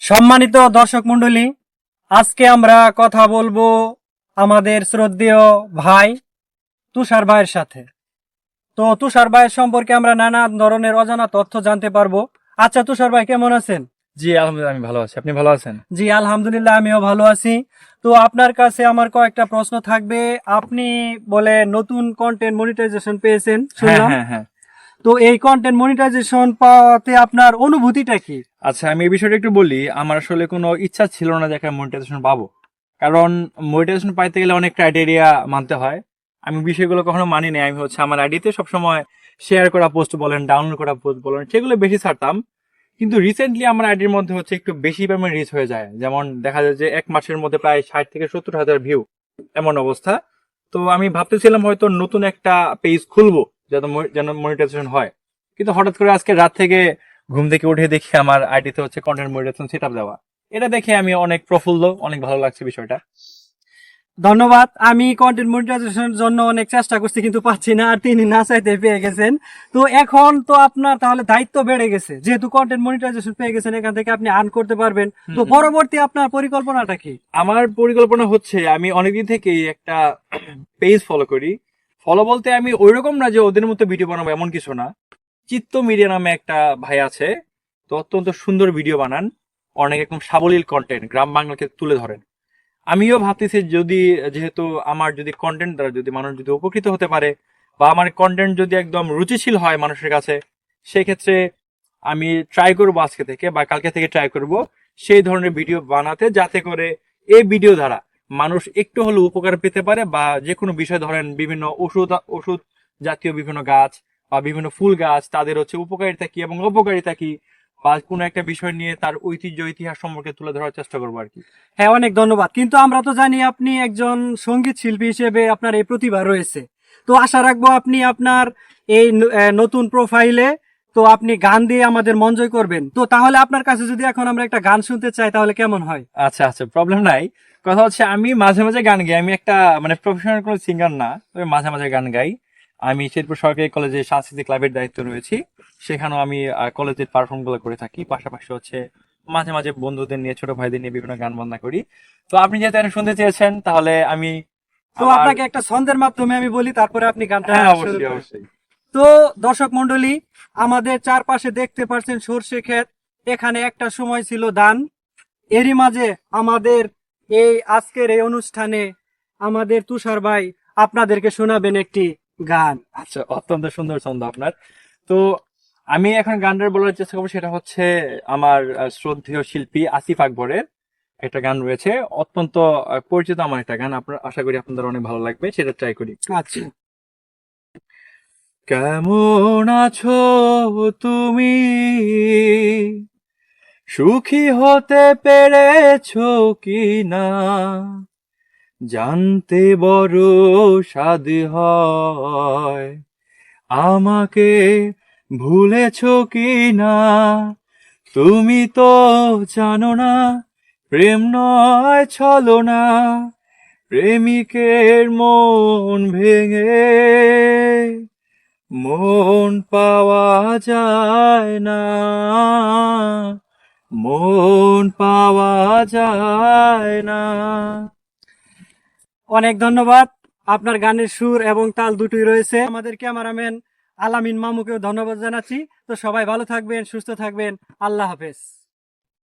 সম্মানিত দর্শক মণ্ডলী, আজকে আমরা কথা বলবো আমাদের শ্রদ্ধেয় ভাই তুষার ভাইয়ের সাথে। তো তুষার ভাইয়ের সম্পর্কে আমরা নানা ধরনের অজানা তথ্য জানতে পারবো। আচ্ছা তুষার ভাই, কেমন আছেন? জি আলহামদুলিল্লাহ, আমি ভালো আছি। আপনি ভালো আছেন? জি আলহামদুলিল্লাহ, আমিও ভালো আছি। তো আপনার কাছে আমার কয়েকটা প্রশ্ন থাকবে। আপনি বলে নতুন কন্টেন্ট মনিটাইজেশন পেয়েছেন হ্যাঁ শুনলাম। হ্যাঁ হ্যাঁ। তো এই কন্টেন্ট মনিটাইজেশন পাওয়াতে আপনার অনুভূতিটা কি? আচ্ছা, আমি এই বিষয়টা একটু বলি। আমার আসলে কোনো ইচ্ছা ছিল না যে একটা মনিটাইজেশন পাবো, কারণ মনিটাইজেশন পাইতে গেলে অনেক ক্রাইটেরিয়া মানতে হয়। আমি বিষয়গুলো কখনো মানি নাই। আমি আমার আইডিতে সবসময় শেয়ার করা পোস্ট বলেন, ডাউনলোড করা পোস্ট বলেন, সেগুলো বেশি ছাড়তাম। কিন্তু রিসেন্টলি আমার আইডির মধ্যে একটু বেশি পরিমাণে রিচ হয়ে যায়। যেমন দেখা যায় যে 1 মাসের মধ্যে প্রায় 60 থেকে 70 হাজার ভিউ, এমন অবস্থা। তো আমি ভাবতেছিলাম হয়তো নতুন একটা পেজ খুলবো যেন মনিটাইজেশন হয়। কিন্তু হঠাৎ করে আজকে রাত থেকে ঘুম থেকে উঠে দেখি আমার আইডিতে কন্টেন্ট মনিটাইজেশন সেট আপ দেওয়া। এটা দেখে আমি অনেক প্রফুল্ল, অনেক ভালো লাগছে বিষয়টা। ধন্যবাদ। আমি কন্টেন্ট মনিটাইজেশনের জন্য অনেক চেষ্টা করছি কিন্তু পাচ্ছি না, আর তিনি না চাইতে পেয়ে গেছেন। তো এখন তো আপনার তাহলে দায়িত্ব বেড়ে গেছে, যেহেতু কন্টেন্ট মনিটাইজেশন পেয়ে গেছেন, এখান থেকে আপনি আর্ন করতে পারবেন। তো পরবর্তী আপনার পরিকল্পনাটা কি? আমার পরিকল্পনা আমি অনেকদিন থেকেই একটা পেজ ফলো করি। ফলো বলতে আমি ওইরকম না যে ওদের মতো ভিডিও বানাবো, এমন কিছু না। চিত্ত মিডিয়া নামে একটা ভাই আছে, তো অত্যন্ত সুন্দর ভিডিও বানান, অনেক একদম সাবলীল কন্টেন্ট, গ্রাম বাংলাকে তুলে ধরেন। আমিও ভাবতেছি যেহেতু আমার কন্টেন্ট দ্বারা মানুষ উপকৃত হতে পারে, বা আমার কন্টেন্ট যদি একদম রুচিশীল হয় মানুষের কাছে, সেই ক্ষেত্রে আমি ট্রাই করবো আজকে থেকে বা কালকে থেকে ট্রাই করব সেই ধরনের ভিডিও বানাতে, যাতে করে এই ভিডিও দ্বারা মানুষ একটু হলেও উপকার পেতে পারে। বা যে কোনো বিষয়, ধরেন বিভিন্ন ওষুধ জাতীয় বিভিন্ন গাছ বা বিভিন্ন ফুল গাছ, তাদের উপকারিতা কি এবং অপকারিতা কি, বা কোনো একটা বিষয় নিয়ে তার ঐতিহ্য ইতিহাস সম্পর্কে তুলে ধরার চেষ্টা করবো আর কি। হ্যাঁ, অনেক ধন্যবাদ। কিন্তু আমরা তো জানি আপনি একজন সঙ্গীত শিল্পী হিসেবে আপনার এই প্রতিভা রয়েছে। তো আশা রাখবো আপনি আপনার এই নতুন প্রোফাইলে তো আপনি গান দিয়ে আমাদের মন জয় করবেন। তো তাহলে আপনার কাছে যদি এখন আমরা একটা গান শুনতে চাই তাহলে কেমন হয়? আচ্ছা আচ্ছা, প্রবলেম নাই। কথা আমি মাঝে মাঝে গান গাই। আমি একটা প্রফেশনাল কোনো সিঙ্গার না, তবে মাঝে মাঝে গান গাই। আমি শেরপুর সরকারি কলেজে সাংস্কৃতিক ক্লাবের দায়িত্ব রয়েছি। সেখানেও আমি কলেজের পারফর্ম গুলো করে থাকি। পাশাপাশি মাঝে মাঝে বন্ধুদের নিয়ে, ছোট ভাইদের নিয়ে বিভিন্ন গান বাজনা করি। তো আপনি যেহেতু এটা শুনতে চেয়েছেন, তাহলে আমি তো আপনাকে একটা ছন্দের মাধ্যমে আমি বলি, তারপরে আপনি গানটা হ্যাঁ, শুরু অবশ্যই করুন। অবশ্যই। তো দর্শক মন্ডলী, আমাদের চারপাশে দেখতে পাচ্ছেন সর্ষে ক্ষেত। এখানে একটা সময় ছিল ধান। এরই মাঝে আমাদের এই আজকের এই অনুষ্ঠানে আমাদের তুষার ভাই আপনাদেরকে শোনাবেন একটি গান। আচ্ছা, অত্যন্ত সুন্দর ছন্দ আপনার। তো আমি এখন গানটা বলার চেষ্টা করবো, সেটা আমার শ্রদ্ধেয় শিল্পী আসিফ আকবরের একটা গান রয়েছে, অত্যন্ত পরিচিত আমার একটা গান। আপনার আশা করি আপনাদের অনেক ভালো লাগবে, সেটা ট্রাই করি। আচ্ছা। কেমন আছো তুমি, সুখী হতে পেরেছো কি না, জানতে বড় স্বাদ হয়। আমাকে ভুলেছো কি না, তুমি তো জানো না, প্রেম নয় ছলনা, প্রেমিকের মন ভেঙে মন পাওয়া যায় না, মন পাওয়া যায় না। অনেক ধন্যবাদ। আপনার গানের সুর এবং তাল দুটোই রয়েছে। আমাদের ক্যামেরাম্যান আলামিন মামুকেও ধন্যবাদ জানাচ্ছি। তো সবাই ভালো থাকবেন, সুস্থ থাকবেন। আল্লাহ হাফেজ।